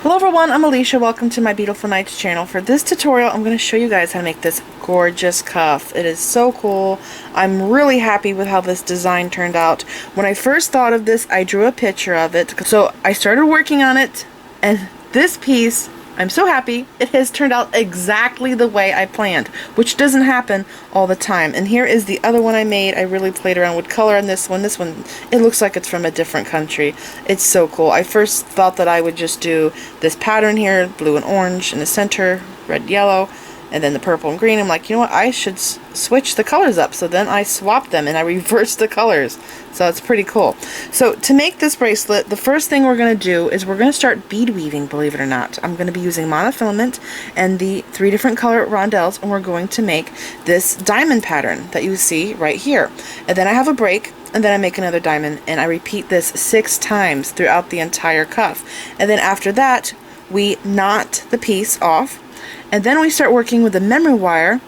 Hello everyone, I'm Alicia. Welcome to my Beautiful Nights channel. For this tutorial, I'm going to show you guys how to make this gorgeous cuff. It is so cool. I'm really happy with how this design turned out. When I first thought of this, I drew a picture of it. So I started working on it, and this piece, I'm so happy, it has turned out exactly the way I planned, which doesn't happen all the time. And here is the other one I made. I really played around with color on this one. This one, it looks like it's from a different country. It's so cool. I first thought that I would just do this pattern here, blue and orange in the center, red, yellow, and then the purple and green. I'm like, you know what, I should switch the colors up. So then I swapped them and I reversed the colors. So it's pretty cool. So to make this bracelet, the first thing we're going to do is we're going to start bead weaving, believe it or not. I'm going to be using monofilament and the 3 different color rondelles, and we're going to make this diamond pattern that you see right here. And then I have a break, and then I make another diamond, and I repeat this 6 times throughout the entire cuff. And then after that, we knot the piece off. And then we start working with the memory wire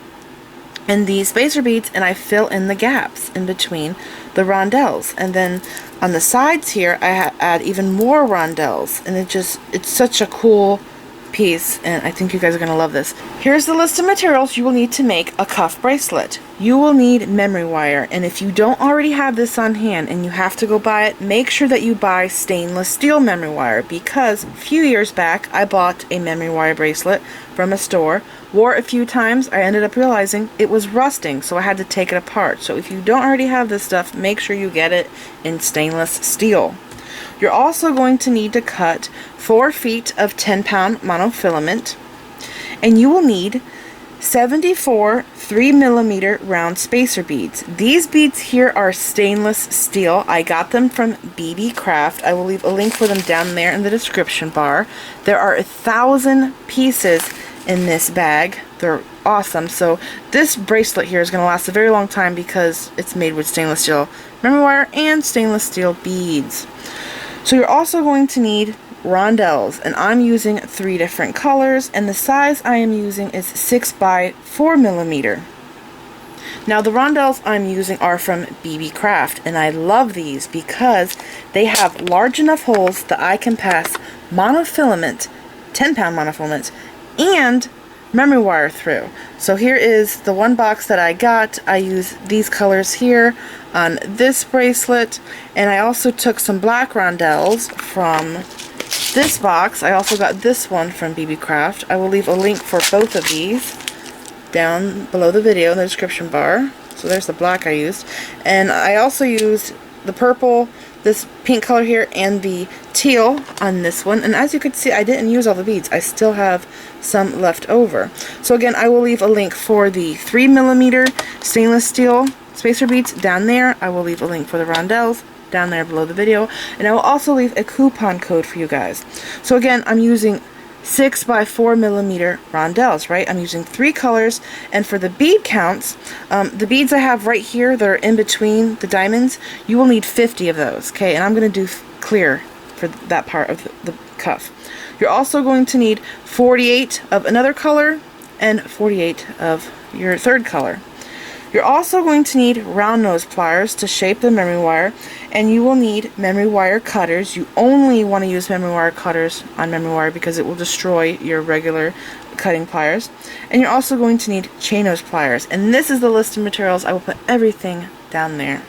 and the spacer beads, and I fill in the gaps in between the rondelles. And then on the sides here, I add even more rondelles, and it's such a cool piece, and I think you guys are going to love this. Here's the list of materials you will need to make a cuff bracelet. You will need memory wire, and if you don't already have this on hand and you have to go buy it, make sure that you buy stainless steel memory wire, because a few years back I bought a memory wire bracelet from a store, wore it a few times, I ended up realizing it was rusting, so I had to take it apart. So if you don't already have this stuff, make sure you get it in stainless steel. You're also going to need to cut 4 feet of 10-pound monofilament, and you will need 74 3mm round spacer beads. These beads here are stainless steel. I got them from Bead Craft. I will leave a link for them down there in the description bar. There are 1,000 pieces in this bag. They're awesome. So this bracelet here is going to last a very long time because it's made with stainless steel memory wire and stainless steel beads. So you're also going to need rondelles, and I'm using 3 different colors, and the size I am using is 6 by 4mm. Now the rondelles I'm using are from Bead Craft, and I love these because they have large enough holes that I can pass monofilament, 10-pound monofilament, and memory wire through. So here is the one box that I got. I use these colors here on this bracelet, and I also took some black rondelles from this box. I also got this one from Bead Craft. I will leave a link for both of these down below the video in the description bar. So there's the black I used, and I also used the purple, this pink color here, and the teal on this one. And as you can see, I didn't use all the beads. I still have some left over. So again, I will leave a link for the 3mm stainless steel spacer beads down there. I will leave a link for the rondelles down there below the video, and I will also leave a coupon code for you guys. So again, I'm using 6 by 4mm rondelles, right? I'm using 3 colors, and for the bead counts, the beads I have right here that are in between the diamonds, you will need 50 of those, okay? And I'm going to do clear for that part of the cuff. You're also going to need 48 of another color and 48 of your third color. You're also going to need round nose pliers to shape the memory wire, and you will need memory wire cutters. You only want to use memory wire cutters on memory wire because it will destroy your regular cutting pliers. And you're also going to need chain nose pliers, and this is the list of materials. I will put everything down there.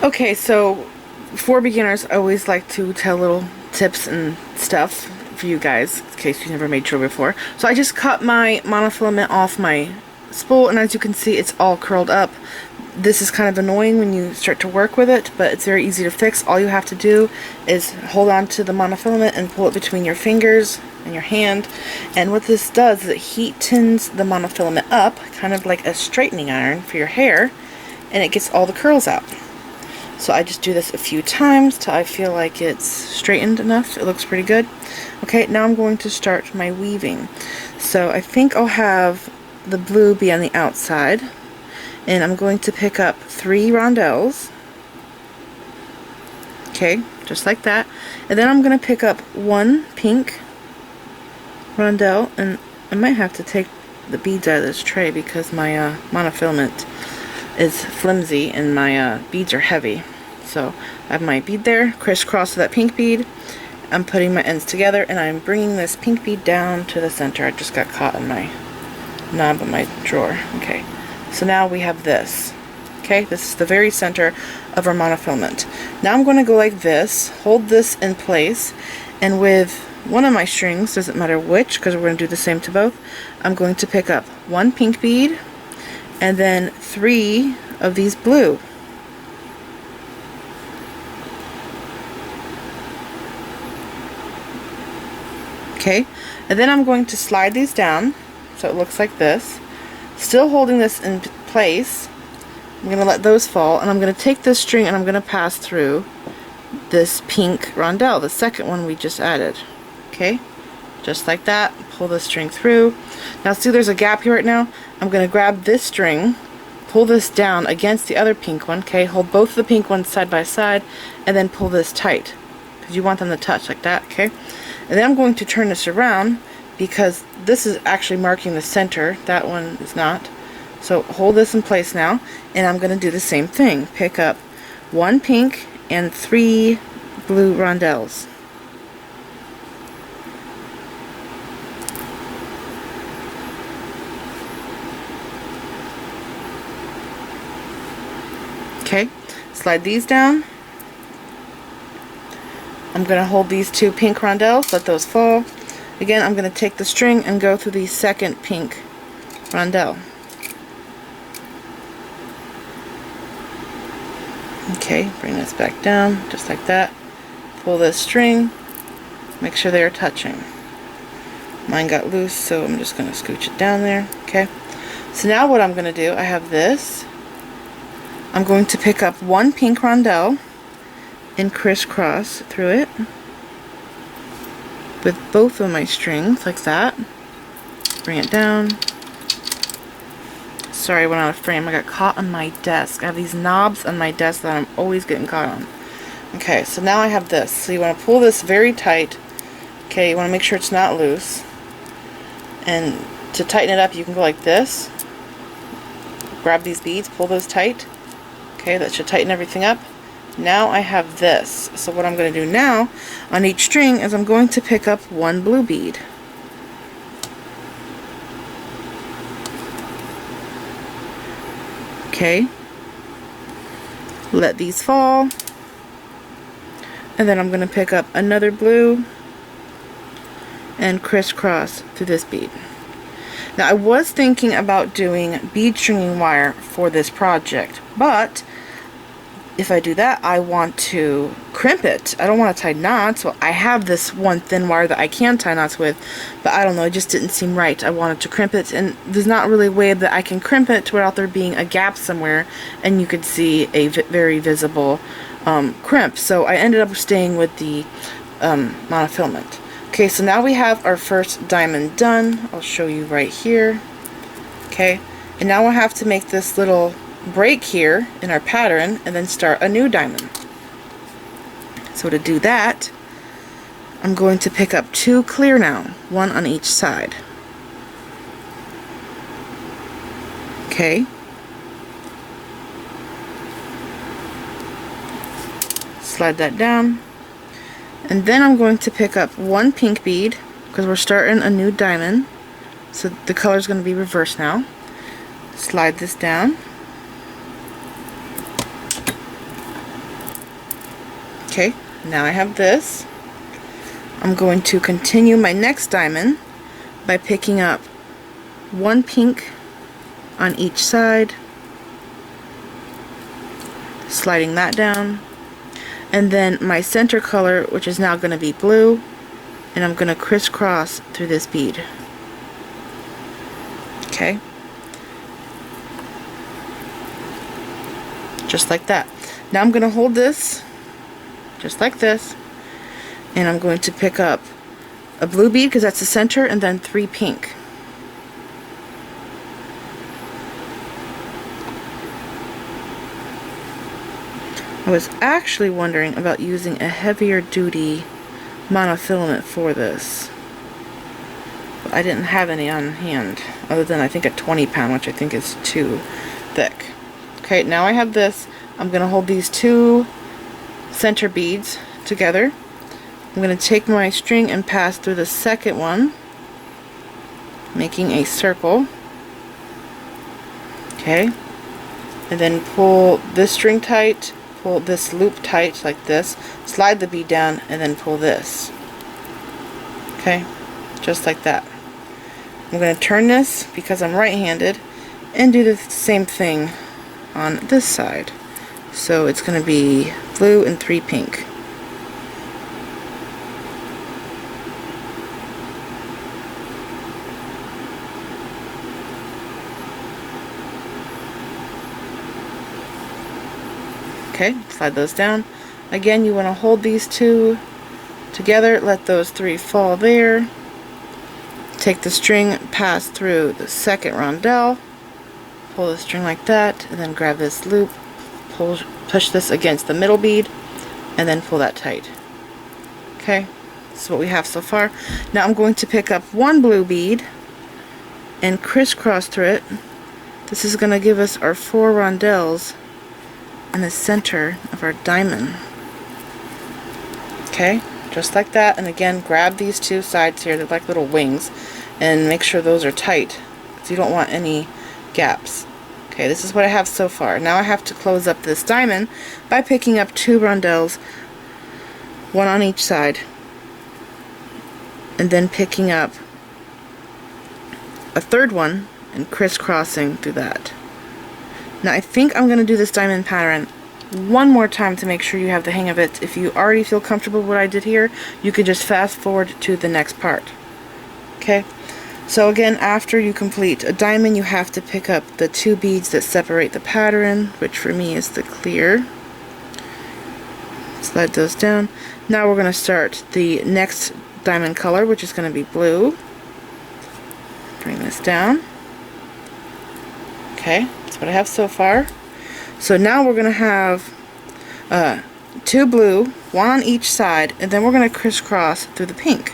Okay, so for beginners, I always like to tell little tips and stuff for you guys in case you've never made jewelry before. So I just cut my monofilament off my spool, and as you can see, it's all curled up. This is kind of annoying when you start to work with it, but it's very easy to fix. All you have to do is hold on to the monofilament and pull it between your fingers and your hand, and what this does is it heat tins the monofilament up, kind of like a straightening iron for your hair, and it gets all the curls out. So I just do this a few times till I feel like it's straightened enough. It looks pretty good. Okay, now I'm going to start my weaving. So I think I'll have the blue be on the outside, and I'm going to pick up 3 rondelles. Okay, just like that. And then I'm going to pick up 1 pink rondelle, and I might have to take the beads out of this tray because my monofilament is flimsy and my beads are heavy. So I have my bead there, crisscross with that pink bead. I'm putting my ends together and I'm bringing this pink bead down to the center. I just got caught in my knob of my drawer. Okay, so now we have this. Okay, this is the very center of our monofilament. Now I'm going to go like this, hold this in place, and with one of my strings, doesn't matter which because we're going to do the same to both, I'm going to pick up one pink bead and then 3 of these blue. Okay, and then I'm going to slide these down so it looks like this. Still holding this in place, I'm going to let those fall, and I'm going to take this string and I'm going to pass through this pink rondelle, the second one we just added. Okay, just like that, pull the string through. Now see, there's a gap here right now. I'm going to grab this string, pull this down against the other pink one. Okay, hold both the pink ones side by side and then pull this tight because you want them to touch like that. Okay, and then I'm going to turn this around because this is actually marking the center, that one is not. So hold this in place now, and I'm going to do the same thing. Pick up 1 pink and 3 blue rondelles. Okay, slide these down. I'm going to hold these 2 pink rondelles, let those fall. Again, I'm going to take the string and go through the second pink rondelle. Okay, bring this back down, just like that. Pull this string, make sure they are touching. Mine got loose, so I'm just going to scooch it down there. Okay, so now what I'm going to do, I have this. I'm going to pick up 1 pink rondelle and crisscross through it with both of my strings, like that. Bring it down. Sorry, I went out of frame. I got caught on my desk. I have these knobs on my desk that I'm always getting caught on. Okay, so now I have this. So you want to pull this very tight. Okay, you want to make sure it's not loose. And to tighten it up, you can go like this. Grab these beads, pull those tight. Okay, that should tighten everything up. Now I have this. So what I'm going to do now on each string is I'm going to pick up 1 blue bead. Okay, let these fall, and then I'm going to pick up another blue and crisscross through this bead. Now I was thinking about doing bead stringing wire for this project, but if I do that, I want to crimp it. I don't want to tie knots. Well, I have this one thin wire that I can tie knots with, but I don't know, it just didn't seem right. I wanted to crimp it, and there's not really a way that I can crimp it without there being a gap somewhere and you could see a very visible crimp. So I ended up staying with the monofilament. Okay, so now we have our first diamond done. I'll show you right here. Okay, and now we'll have to make this little break here in our pattern and then start a new diamond. So to do that, I'm going to pick up 2 clear now, 1 on each side. Okay, slide that down, and then I'm going to pick up 1 pink bead because we're starting a new diamond, so the color is going to be reversed now. Slide this down. Okay, now I have this. I'm going to continue my next diamond by picking up 1 pink on each side, sliding that down, and then my center color, which is now going to be blue, and I'm going to crisscross through this bead. Okay, just like that. Now I'm going to hold this just like this, and I'm going to pick up a blue bead because that's the center, and then 3 pink. I was actually wondering about using a heavier duty monofilament for this, but I didn't have any on hand other than I think a 20 pound, which I think is too thick. Okay, now I have this. I'm going to hold these two center beads together. I'm going to take my string and pass through the second one, making a circle. Okay, and then pull this string tight, pull this loop tight like this, slide the bead down, and then pull this. Okay, just like that. I'm going to turn this because I'm right-handed and do the same thing on this side. So it's going to be blue and 3 pink. Okay, slide those down. Again, you want to hold these two together, let those 3 fall there. Take the string, pass through the second rondelle, pull the string like that, and then grab this loop, push this against the middle bead, and then pull that tight. Okay, that's what we have so far. Now I'm going to pick up one blue bead and crisscross through it. This is going to give us our 4 rondelles in the center of our diamond. Okay, just like that. And again, grab these two sides here, they're like little wings, and make sure those are tight because you don't want any gaps. Okay, this is what I have so far. Now I have to close up this diamond by picking up 2 rondelles, one on each side, and then picking up a third one and crisscrossing through that. Now I think I'm going to do this diamond pattern one more time to make sure you have the hang of it. If you already feel comfortable with what I did here, you could just fast forward to the next part. Okay, so again, after you complete a diamond, you have to pick up the 2 beads that separate the pattern, which for me is the clear. Slide those down. Now we're going to start the next diamond color, which is going to be blue. Bring this down. Okay, that's what I have so far. So now we're going to have 2 blue, 1 on each side, and then we're going to crisscross through the pink.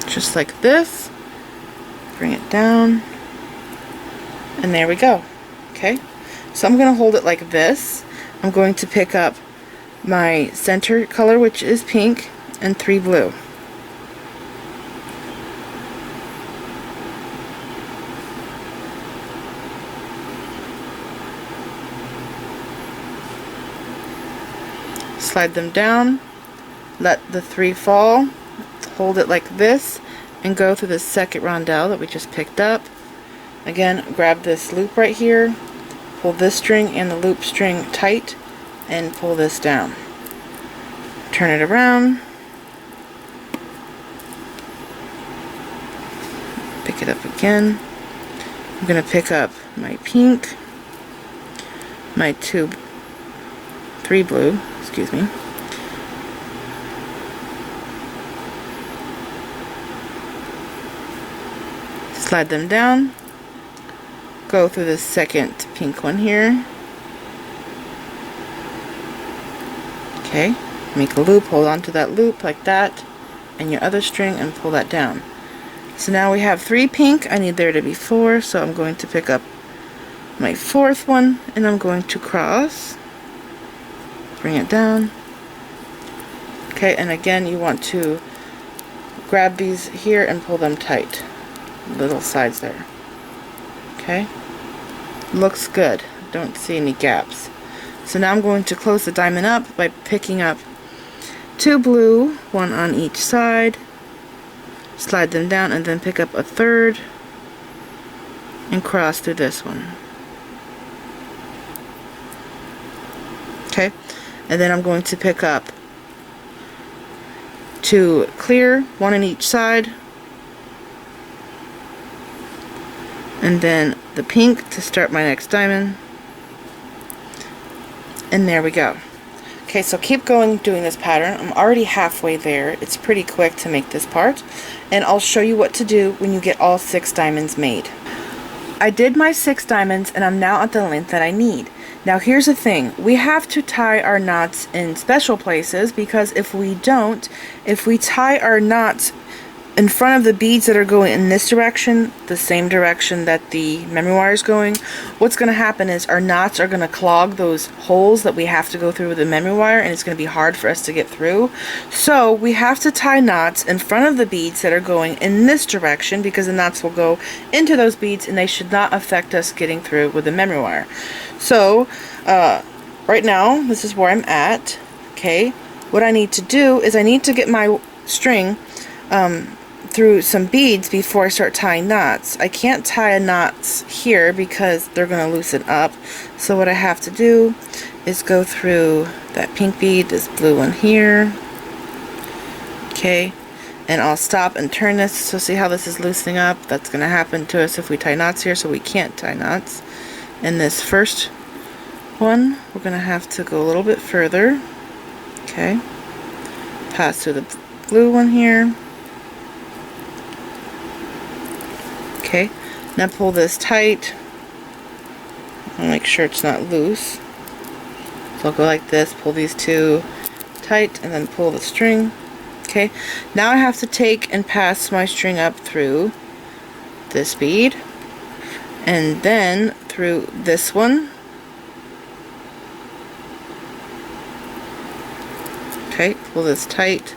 Just like this. Bring it down. And there we go. Okay, so I'm going to hold it like this. I'm going to pick up my center color, which is pink, and 3 blue. Slide them down, let the 3 fall, hold it like this, and go through the second rondelle that we just picked up. Again, grab this loop right here, pull this string and the loop string tight, and pull this down. Turn it around, pick it up again. I'm going to pick up my pink, my 3 blue, excuse me. Slide them down, go through the second pink one here. Okay, make a loop, hold on to that loop like that, and your other string, and pull that down. So now we have 3 pink, I need there to be 4, so I'm going to pick up my 4th one, and I'm going to cross, bring it down. Okay, and again you want to grab these here and pull them tight, little sides there. Okay, looks good, don't see any gaps. So now I'm going to close the diamond up by picking up 2 blue, 1 on each side, slide them down, and then pick up a 3rd and cross through this one. Okay, and then I'm going to pick up 2 clear, 1 on each side, and then the pink to start my next diamond. And there we go. Okay, so keep going doing this pattern. I'm already halfway there. It's pretty quick to make this part, and I'll show you what to do when you get all 6 diamonds made. I did my 6 diamonds, and I'm now at the length that I need. Now here's the thing, we have to tie our knots in special places, because if we don't, if we tie our knots in front of the beads that are going in this direction, the same direction that the memory wire is going, what's going to happen is our knots are going to clog those holes that we have to go through with the memory wire, and it's going to be hard for us to get through. So we have to tie knots in front of the beads that are going in this direction, because the knots will go into those beads and they should not affect us getting through with the memory wire. So right now, this is where I'm at. Okay, what I need to do is I need to get my string through some beads before I start tying knots. I can't tie knots here because they're going to loosen up. So what I have to do is go through that pink bead, this blue one here. Okay, and I'll stop and turn this. So see how this is loosening up? That's going to happen to us if we tie knots here, so we can't tie knots. And this first one, we're going to have to go a little bit further. Okay, pass through the blue one here. Okay, now pull this tight. I'll make sure it's not loose. So I'll go like this, pull these two tight, and then pull the string. Okay, now I have to take and pass my string up through this bead, and then through this one. Okay, pull this tight.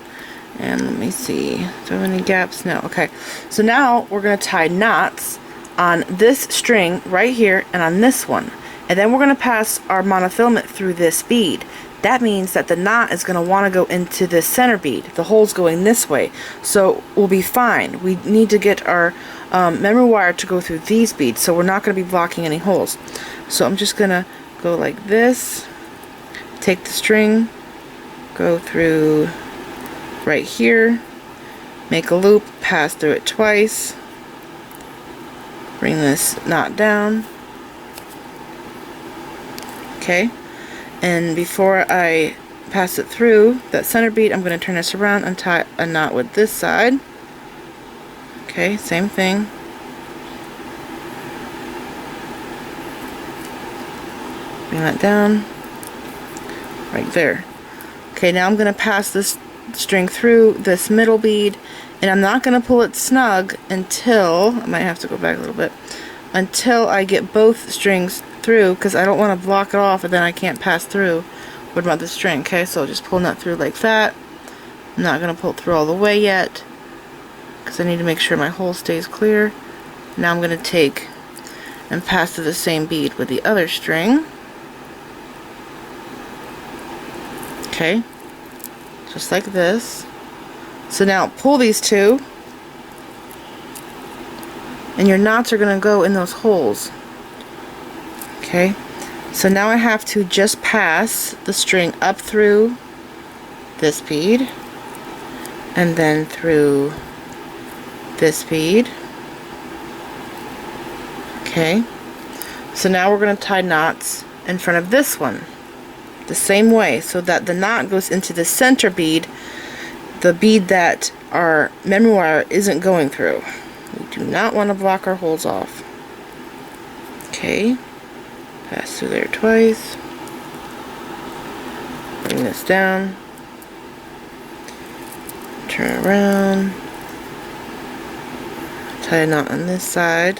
And let me see, do I have any gaps? No. Okay, so now we're going to tie knots on this string right here and on this one. And then we're going to pass our monofilament through this bead. That means that the knot is going to want to go into this center bead. The hole's going this way. So we'll be fine. We need to get our memory wire to go through these beads, so we're not going to be blocking any holes. So I'm just going to go like this, take the string, go through right here, make a loop, pass through it twice, bring this knot down. Okay, and before I pass it through that center bead, I'm going to turn this around and tie a knot with this side. Okay, same thing. Bring that down right there. Okay, now I'm going to pass this string through this middle bead, and I'm not going to pull it snug until, I might have to go back a little bit, until I get both strings through, because I don't want to block it off and then I can't pass through with my other string. Okay, so just pulling that through like that. I'm not going to pull it through all the way yet because I need to make sure my hole stays clear. Now I'm going to take and pass through the same bead with the other string. Okay, just like this. So now pull these two, and your knots are going to go in those holes. Okay, so now I have to just pass the string up through this bead, and then through this bead. Okay, so now we're going to tie knots in front of this one the same way, so that the knot goes into the center bead, the bead that our memory wire isn't going through. We do not want to block our holes off. Okay, pass through there twice, bring this down, turn around, tie a knot on this side.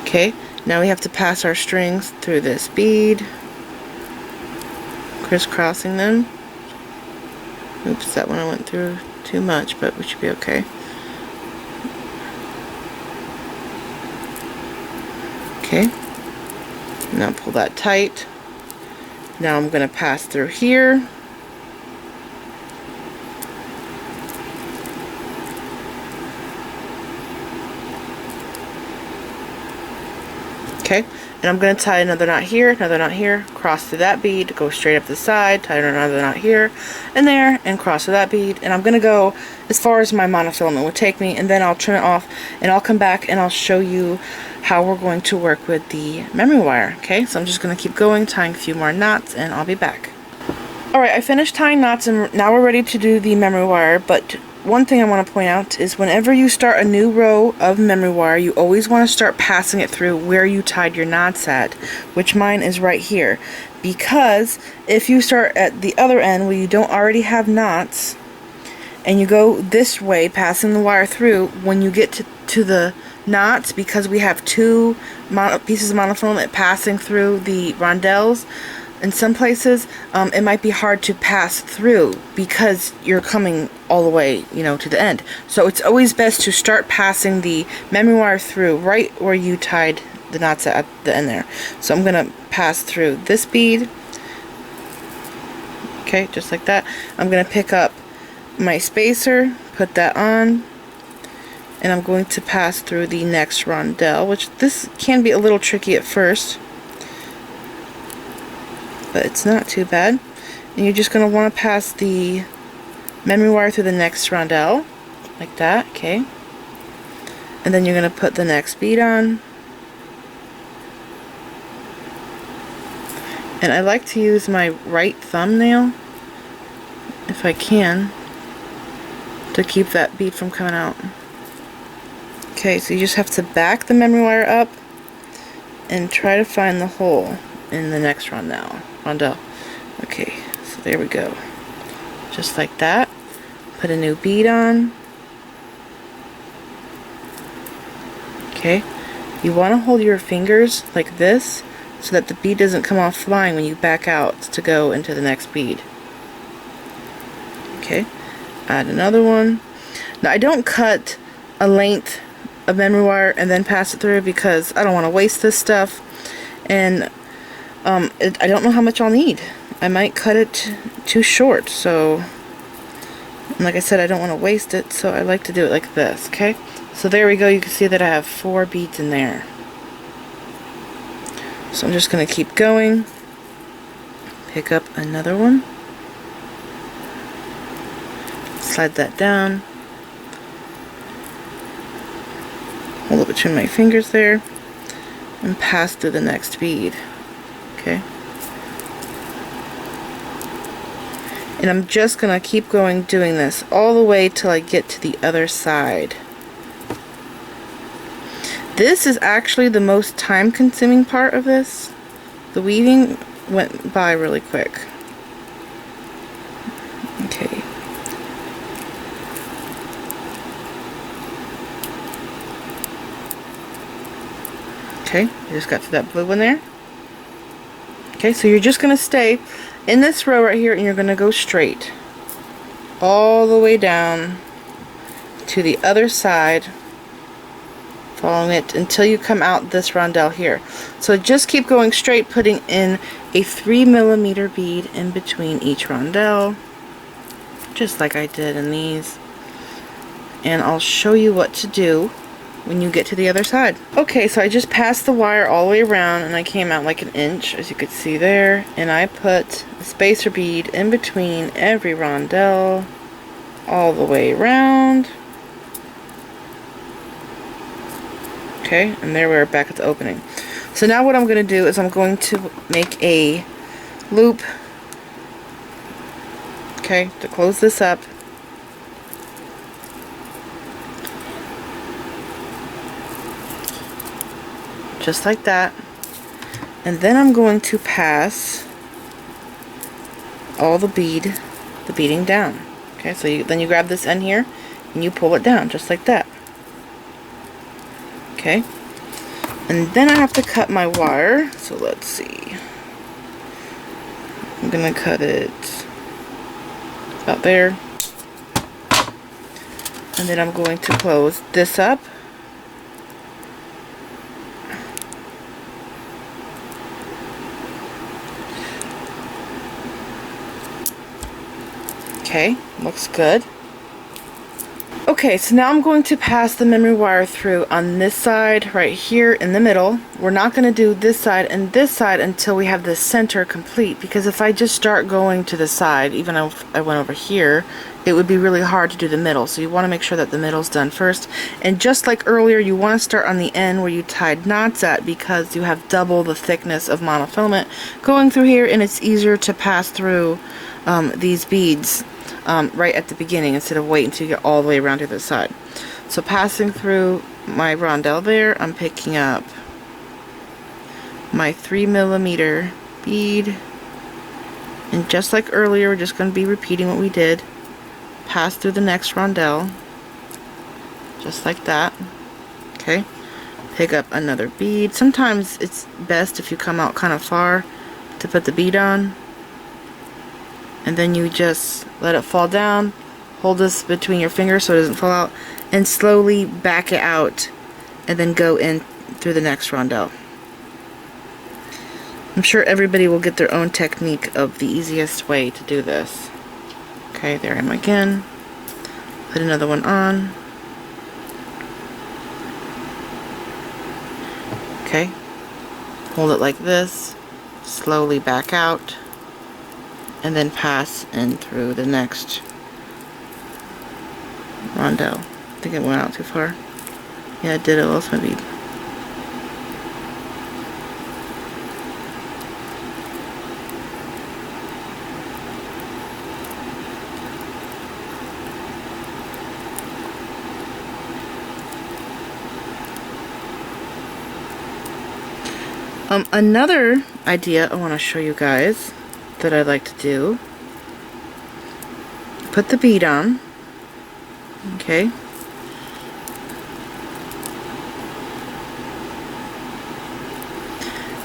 Okay, now we have to pass our strings through this bead, crisscrossing them. Oops, that one I went through too much, but we should be okay. Okay, now pull that tight. Now I'm going to pass through here. Okay, and I'm going to tie another knot here, cross through that bead, go straight up the side, tie another knot here and there, and cross through that bead. And I'm going to go as far as my monofilament would take me, and then I'll trim it off, and I'll come back and I'll show you how we're going to work with the memory wire. Okay, so I'm just going to keep going, tying a few more knots, and I'll be back. Alright, I finished tying knots, and now we're ready to do the memory wire, but one thing I want to point out is whenever you start a new row of memory wire, you always want to start passing it through where you tied your knots at, which mine is right here. Because if you start at the other end where you don't already have knots, and you go this way, passing the wire through, when you get to the knots, because we have two pieces of monofilament passing through the rondelles, in some places, it might be hard to pass through because you're coming all the way, you know, to the end. So it's always best to start passing the memory wire through right where you tied the knots at the end there. So I'm going to pass through this bead. Okay, just like that. I'm going to pick up my spacer, put that on, and I'm going to pass through the next rondelle, which this can be a little tricky at first, but it's not too bad. And you're just going to want to pass the memory wire through the next rondelle, like that, okay? And then you're going to put the next bead on. And I like to use my right thumbnail, if I can, to keep that bead from coming out. Okay, so you just have to back the memory wire up and try to find the hole in the next rondelle. Okay, so there we go. Just like that. Put a new bead on. Okay, you want to hold your fingers like this so that the bead doesn't come off flying when you back out to go into the next bead. Okay, add another one. Now I don't cut a length of memory wire and then pass it through because I don't want to waste this stuff, and I don't know how much I'll need. I might cut it too short, so like I said, I don't want to waste it, so I like to do it like this. Okay, so there we go. You can see that I have 4 beads in there. So I'm just going to keep going, pick up another one, slide that down, hold it between my fingers there, and pass through the next bead. Okay, and I'm just going to keep going doing this all the way till I get to the other side. This is actually the most time-consuming part of this. The weaving went by really quick. Okay. Okay, I just got to that blue one there. Okay, so you're just going to stay in this row right here, and you're going to go straight all the way down to the other side, following it until you come out this rondelle here. So just keep going straight, putting in a 3mm bead in between each rondelle, just like I did in these. And I'll show you what to do when you get to the other side. Okay, so I just passed the wire all the way around, and I came out like 1 inch, as you could see there, and I put a spacer bead in between every rondelle all the way around. Okay, and there we're back at the opening. So now what I'm going to do is I'm going to make a loop, okay, to close this up. Just like that. And then I'm going to pass all the beading down. Okay, so then you grab this end here and you pull it down just like that. Okay, and then I have to cut my wire, so let's see, I'm gonna cut it about there, and then I'm going to close this up, okay, looks good. Okay, so now I'm going to pass the memory wire through on this side right here in the middle. We're not going to do this side and this side until we have the center complete, because if I just start going to the side, even if I went over here, it would be really hard to do the middle. So you want to make sure that the middle's done first. And just like earlier, you want to start on the end where you tied knots at, because you have double the thickness of monofilament going through here, and it's easier to pass through these beads right at the beginning instead of waiting until you get all the way around to the side. So passing through my rondelle there, I'm picking up my 3mm bead, and just like earlier, we're just going to be repeating what we did. Pass through the next rondelle, just like that. Okay, pick up another bead. Sometimes it's best if you come out kind of far to put the bead on, and then you just let it fall down. Hold this between your fingers so it doesn't fall out, and slowly back it out, and then go in through the next rondelle. I'm sure everybody will get their own technique of the easiest way to do this. Okay, there I am again. Put another one on. Okay, hold it like this, slowly back out, and then pass in through the next rondelle. I think it went out too far. Yeah, it did. It lost my bead. Another idea I want to show you guys that I like to do, put the bead on, okay,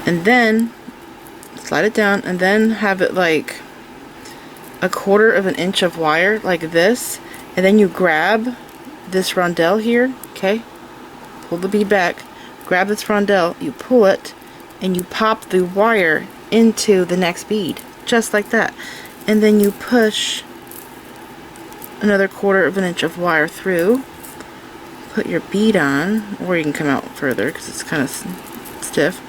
and then slide it down, and then have it like a 1/4 of an inch of wire like this, and then you grab this rondelle here, okay, pull the bead back, grab this rondelle, you pull it, and you pop the wire into the next bead, just like that, and then you push another 1/4 of an inch of wire through, put your bead on, or you can come out further because it's kind of stiff.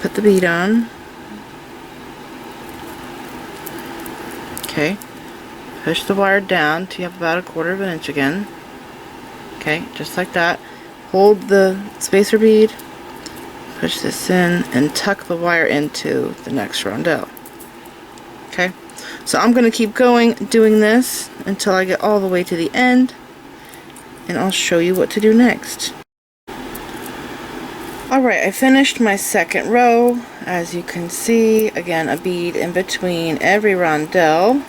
Put the bead on, okay, push the wire down till you have about a 1/4 of an inch again, okay, just like that. Hold the spacer bead, push this in, and tuck the wire into the next rondelle. Okay, so I'm going to keep going doing this until I get all the way to the end, and I'll show you what to do next. Alright, I finished my second row. As you can see, again, a bead in between every rondelle.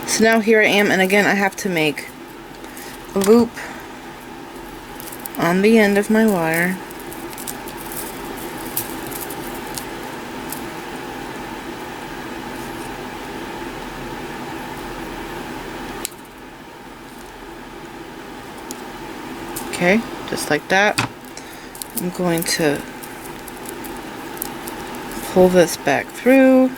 So now here I am, and again I have to make a loop on the end of my wire. Okay, just like that. I'm going to pull this back through,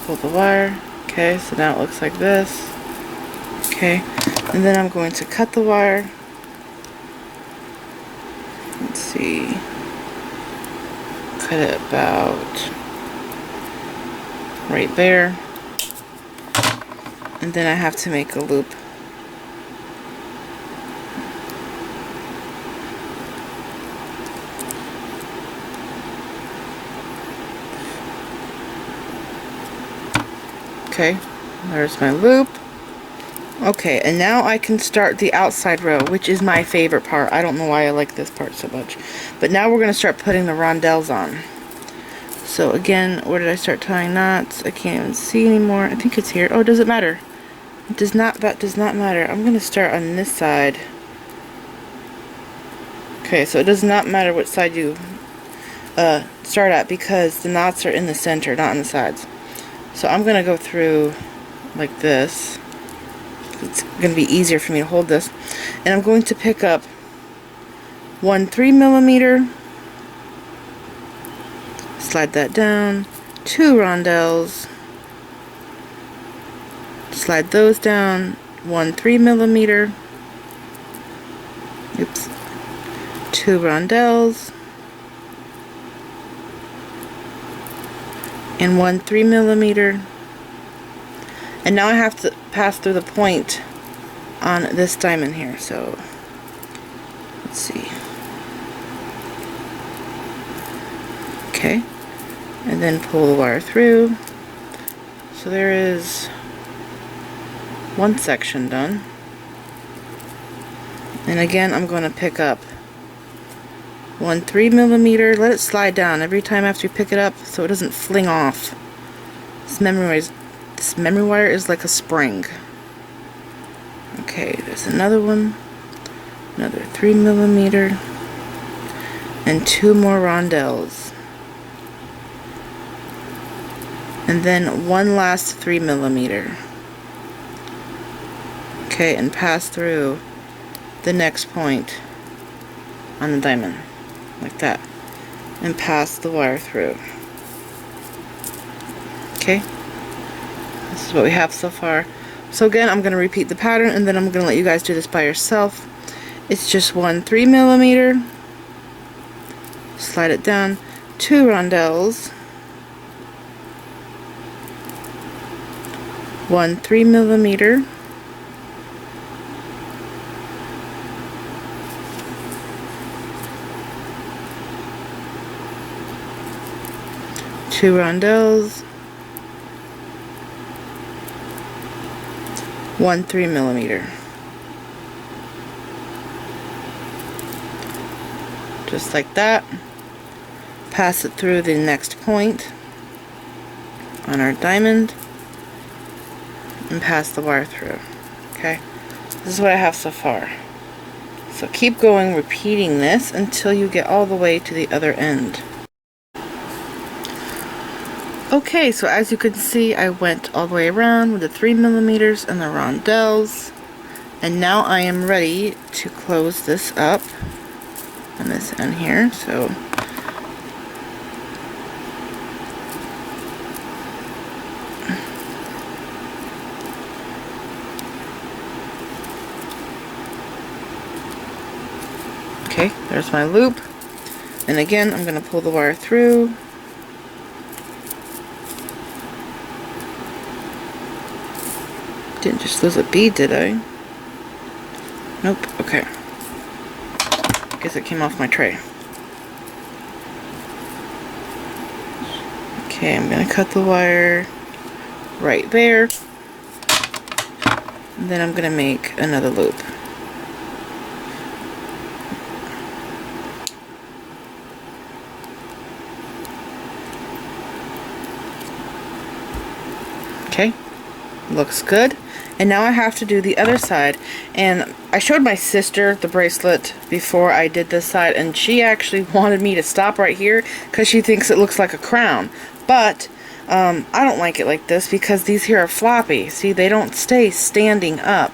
pull the wire. Okay, so now it looks like this. Okay, and then I'm going to cut the wire. Let's see, cut it about right there, and then I have to make a loop. Okay, there's my loop. Okay, and now I can start the outside row, which is my favorite part. I don't know why I like this part so much. But now we're going to start putting the rondelles on. So again, where did I start tying knots? I can't even see anymore. I think it's here. Oh, does it matter? It does not. That does not matter. I'm going to start on this side. Okay, so it does not matter what side you start at, because the knots are in the center, not on the sides. So I'm going to go through like this. It's going to be easier for me to hold this. And I'm going to pick up one 3mm, slide that down, 2 rondelles, slide those down, one 3mm, oops, 2 rondelles, and one 3mm. And now I have to pass through the point on this diamond here. So let's see. Okay, and then pull the wire through. So there is one section done. And again, I'm going to pick up one 3mm, let it slide down every time after you pick it up so it doesn't fling off. This memory wire is like a spring. Okay, there's another one, another 3mm, and 2 more rondelles. And then one last 3mm. Okay, and pass through the next point on the diamond, like that, and pass the wire through. Okay, this is what we have so far. So again, I'm going to repeat the pattern, and then I'm going to let you guys do this by yourself. It's just one 3mm, slide it down, 2 rondelles, one 3mm, two rondelles, one 3mm. Just like that. Pass it through the next point on our diamond and pass the wire through. Okay, this is what I have so far. So keep going, repeating this until you get all the way to the other end. Okay, so as you can see, I went all the way around with the 3mm and the rondelles, and now I am ready to close this up on this end here. So okay, there's my loop, and again I'm going to pull the wire through. Didn't just lose a bead, did I? Nope. Okay. Guess it came off my tray. Okay, I'm gonna cut the wire right there. And then I'm gonna make another loop. Okay, looks good. And now I have to do the other side, and I showed my sister the bracelet before I did this side, and she actually wanted me to stop right here because she thinks it looks like a crown, but I don't like it like this because these here are floppy. See, they don't stay standing up.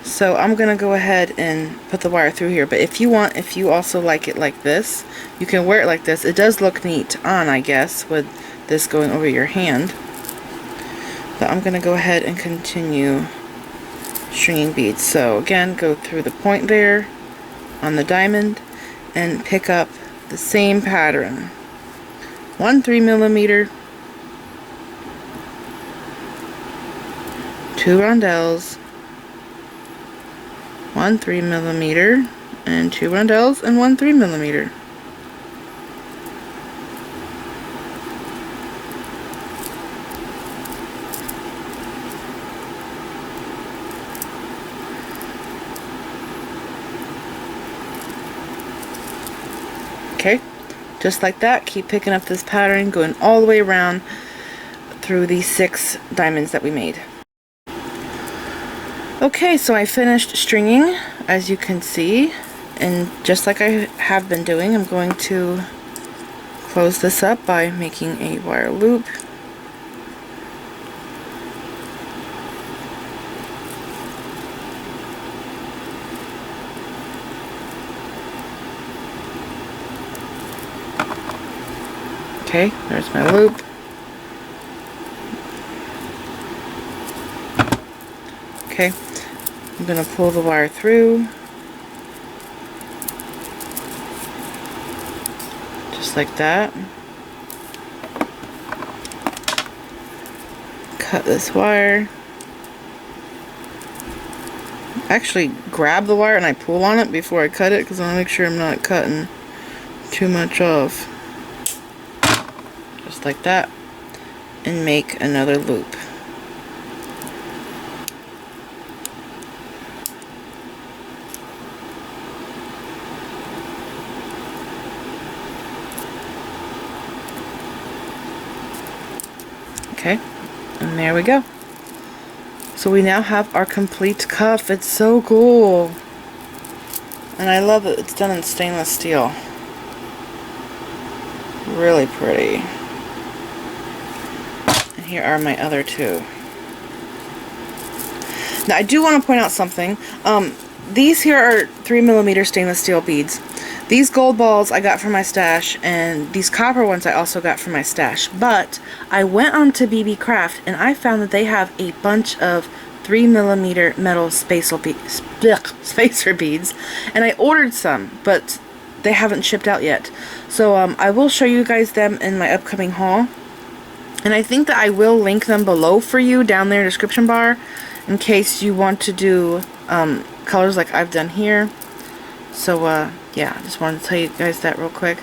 So I'm gonna go ahead and put the wire through here, but if you also like it like this, you can wear it like this. It does look neat on, I guess, with this going over your hand. But I'm going to go ahead and continue stringing beads. So again, go through the point there on the diamond and pick up the same pattern. One 3mm, 2 rondelles, one 3mm, and 2 rondelles and one 3mm. Okay, just like that, keep picking up this pattern, going all the way around through these 6 diamonds that we made. Okay, so I finished stringing, as you can see, and just like I have been doing, I'm going to close this up by making a wire loop. Okay, there's my loop. Okay, I'm going to pull the wire through, just like that. Cut this wire. Actually grab the wire and I pull on it before I cut it because I want to make sure I'm not cutting too much off. just like that, and make another loop. Okay, and there we go. So we now have our complete cuff. It's so cool. And I love that it's done in stainless steel. Really pretty. And here are my other two. Now I do want to point out something. These here are 3mm stainless steel beads. These gold balls I got from my stash, and these copper ones I also got from my stash. But I went on to BB Craft and I found that they have a bunch of 3mm metal spacer beads, and I ordered some, but they haven't shipped out yet. So I will show you guys them in my upcoming haul, and I think that I will link them below for you down there in the description bar in case you want to do colors like I've done here. So yeah, I just wanted to tell you guys that real quick.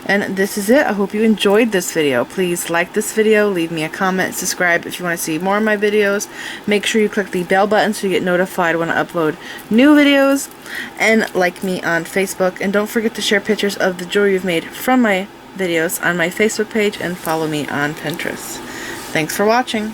And this is it. I hope you enjoyed this video. Please like this video, leave me a comment, subscribe if you want to see more of my videos. Make sure you click the bell button so you get notified when I upload new videos. And like me on Facebook. And don't forget to share pictures of the jewelry you've made from my videos on my Facebook page, and follow me on Pinterest. Thanks for watching.